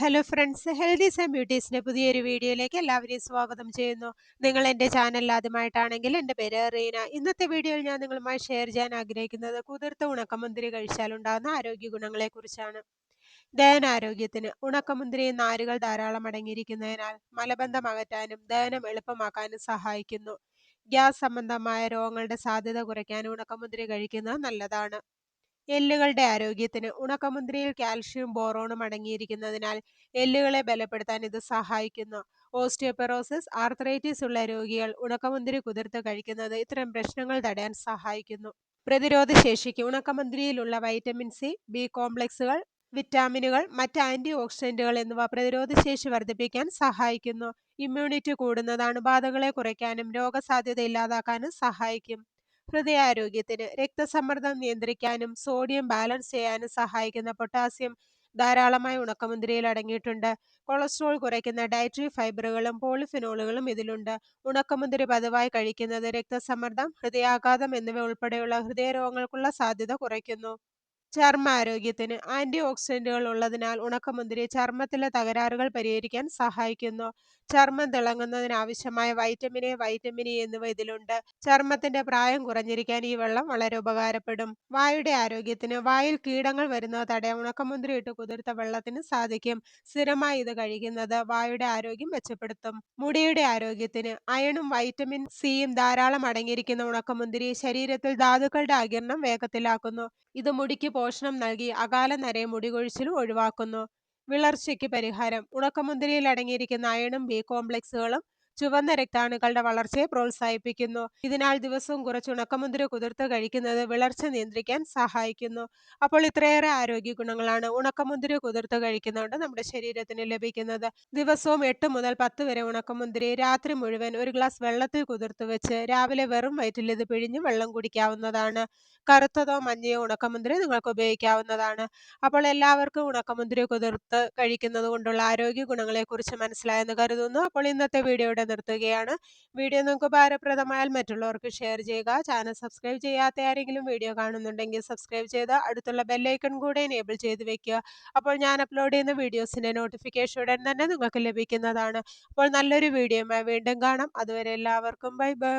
Hello friends, healthies and ബ്യൂട്ടീസിന്റെ പുതിയൊരു വീഡിയോയിലേക്ക് എല്ലാവരെയും സ്വാഗതം ചെയ്യുന്നു. നിങ്ങൾ എൻ്റെ ചാനൽ ആദ്യമായിട്ടാണെങ്കിൽ എൻ്റെ പേര് റീന. ഇന്നത്തെ വീഡിയോയിൽ ഞാൻ നിങ്ങളുമായി ഷെയർ ചെയ്യാൻ ആഗ്രഹിക്കുന്നത് കുതിർത്ത ഉണക്കമുന്തിരി കഴിച്ചാൽ ഉണ്ടാകുന്ന ആരോഗ്യ ഗുണങ്ങളെക്കുറിച്ചാണ്. ദഹനാരോഗ്യത്തിന് ഉണക്കമുന്തിരിയിൽ നാരുകൾ ധാരാളം അടങ്ങിയിരിക്കുന്നതിനാൽ മലബന്ധം അകറ്റാനും ദഹനം എളുപ്പമാക്കാനും സഹായിക്കുന്നു. ഗ്യാസ് സംബന്ധമായ രോഗങ്ങളുടെ സാധ്യത കുറയ്ക്കാനും ഉണക്കമുന്തിരി കഴിക്കുന്നത് നല്ലതാണ്. എല്ലുകളുടെ ആരോഗ്യത്തിന് ഉണക്കമുന്തിരിയിൽ കാൽഷ്യവും ബോറോണും അടങ്ങിയിരിക്കുന്നതിനാൽ എല്ലുകളെ ബലപ്പെടുത്താൻ ഇത് സഹായിക്കുന്നു. ഓസ്റ്റിയോപൊറോസിസ്, ആർത്രൈറ്റിസ് ഉള്ള രോഗികൾ ഉണക്കമുന്തിരി കുതിർത്ത് കഴിക്കുന്നത് ഇത്തരം പ്രശ്നങ്ങൾ തടയാൻ സഹായിക്കുന്നു. പ്രതിരോധ ശേഷിക്ക് ഉണക്കമുന്തിരിയിലുള്ള വൈറ്റമിൻ സി, ബി കോംപ്ലക്സുകൾ, വിറ്റാമിനുകൾ, മറ്റ് ആന്റി ഓക്സിഡന്റുകൾ എന്നിവ പ്രതിരോധശേഷി വർദ്ധിപ്പിക്കാൻ സഹായിക്കുന്നു. ഇമ്മ്യൂണിറ്റി കൂടുന്നത് അണുബാധകളെ കുറയ്ക്കാനും രോഗസാധ്യത ഇല്ലാതാക്കാനും സഹായിക്കും. ഹൃദയാരോഗ്യത്തിന് രക്തസമ്മർദ്ദം നിയന്ത്രിക്കാനും സോഡിയം ബാലൻസ് ചെയ്യാനും സഹായിക്കുന്ന പൊട്ടാസ്യം ധാരാളമായി ഉണക്കമുന്തിരിയിൽ അടങ്ങിയിട്ടുണ്ട്. കൊളസ്ട്രോൾ കുറയ്ക്കുന്ന ഡയറ്ററി ഫൈബറുകളും പോളിഫിനോളുകളും ഇതിലുണ്ട്. ഉണക്കമുന്തിരി പതിവായി കഴിക്കുന്നത് രക്തസമ്മർദ്ദം, ഹൃദയാഘാതം എന്നിവ ഉൾപ്പെടെയുള്ള ഹൃദയരോഗങ്ങൾക്കുള്ള സാധ്യത കുറയ്ക്കുന്നു. ചർമ്മാരോഗ്യത്തിന് ആന്റി ഓക്സിഡന്റുകൾ ഉള്ളതിനാൽ ഉണക്കമുന്തിരി ചർമ്മത്തിലെ തകരാറുകൾ പരിഹരിക്കാൻ സഹായിക്കുന്നു. ചർമ്മം തിളങ്ങുന്നതിനാവശ്യമായ വൈറ്റമിൻ എ, വൈറ്റമിൻ ഇ എന്നിവ ഇതിലുണ്ട്. ചർമ്മത്തിന്റെ പ്രായം കുറഞ്ഞിരിക്കാൻ ഈ വെള്ളം വളരെ ഉപകാരപ്പെടും. വായുടെ ആരോഗ്യത്തിന് വായിൽ കീടങ്ങൾ വരുന്നത് തടയാൻ ഉണക്കമുന്തിരി ഇട്ട് കുതിർത്ത വെള്ളത്തിന് സാധിക്കും. സ്ഥിരമായി ഇത് കഴിക്കുന്നത് വായുടെ ആരോഗ്യം മെച്ചപ്പെടുത്തും. മുടിയുടെ ആരോഗ്യത്തിന് അയണും വൈറ്റമിൻ സിയും ധാരാളം അടങ്ങിയിരിക്കുന്ന ഉണക്കമുന്തിരി ശരീരത്തിൽ ധാതുക്കളുടെ ആഗിരണം വേഗത്തിലാക്കുന്നു. ഇത് മുടിക്ക് പോഷണം നൽകി അകാല നരയും മുടികൊഴിച്ചിലും ഒഴിവാക്കുന്നു. വിളർച്ചയ്ക്ക് പരിഹാരം ഉണക്കമുന്തിരിയിൽ അടങ്ങിയിരിക്കുന്ന അയണും ബി കോംപ്ലക്സുകളും ചുവന്ന രക്താണുക്കളുടെ വളർച്ചയെ പ്രോത്സാഹിപ്പിക്കുന്നു. ഇതിനാൽ ദിവസവും കുറച്ച് ഉണക്കമുന്തിരി കുതിർത്ത് കഴിക്കുന്നത് വിളർച്ച നിയന്ത്രിക്കാൻ സഹായിക്കുന്നു. അപ്പോൾ ഇത്രയേറെ ആരോഗ്യ ഗുണങ്ങളാണ് ഉണക്കമുന്തിരി കുതിർത്ത് കഴിക്കുന്നതുകൊണ്ട് നമ്മുടെ ശരീരത്തിന് ലഭിക്കുന്നത്. ദിവസവും 8 മുതൽ 10 വരെ ഉണക്കമുന്തിരി രാത്രി മുഴുവൻ ഒരു ഗ്ലാസ് വെള്ളത്തിൽ കുതിർത്ത് വെച്ച് രാവിലെ വെറും വയറ്റിൽ ഇത് പിഴിഞ്ഞ് വെള്ളം കുടിക്കാവുന്നതാണ്. കറുത്തതോ മഞ്ഞയോ ഉണക്കമുന്തിരി നിങ്ങൾക്ക് ഉപയോഗിക്കാവുന്നതാണ്. അപ്പോൾ എല്ലാവർക്കും ഉണക്കമുന്തിരി കുതിർത്ത് കഴിക്കുന്നത് കൊണ്ടുള്ള ആരോഗ്യ ഗുണങ്ങളെക്കുറിച്ച് മനസ്സിലായെന്ന് കരുതുന്നു. അപ്പോൾ ഇന്നത്തെ വീഡിയോ ഇവിടെ നിർത്തുകയാണ്. വീഡിയോ നിങ്ങൾക്ക് ഉപകാരപ്രദമായാൽ മറ്റുള്ളവർക്ക് ഷെയർ ചെയ്യുക. ചാനൽ സബ്സ്ക്രൈബ് ചെയ്യാത്ത ആരെങ്കിലും വീഡിയോ കാണുന്നുണ്ടെങ്കിൽ സബ്സ്ക്രൈബ് ചെയ്ത് അടുത്തുള്ള ബെല്ലൈക്കൺ കൂടെ എനേബിൾ ചെയ്ത് വെക്കുക. അപ്പോൾ ഞാൻ അപ്ലോഡ് ചെയ്യുന്ന വീഡിയോസിന്റെ നോട്ടിഫിക്കേഷൻ ഉടൻ തന്നെ നിങ്ങൾക്ക് ലഭിക്കുന്നതാണ്. അപ്പോൾ നല്ലൊരു വീഡിയോയുമായി വീണ്ടും കാണാം. അതുവരെ എല്ലാവർക്കും ബൈ ബൈ.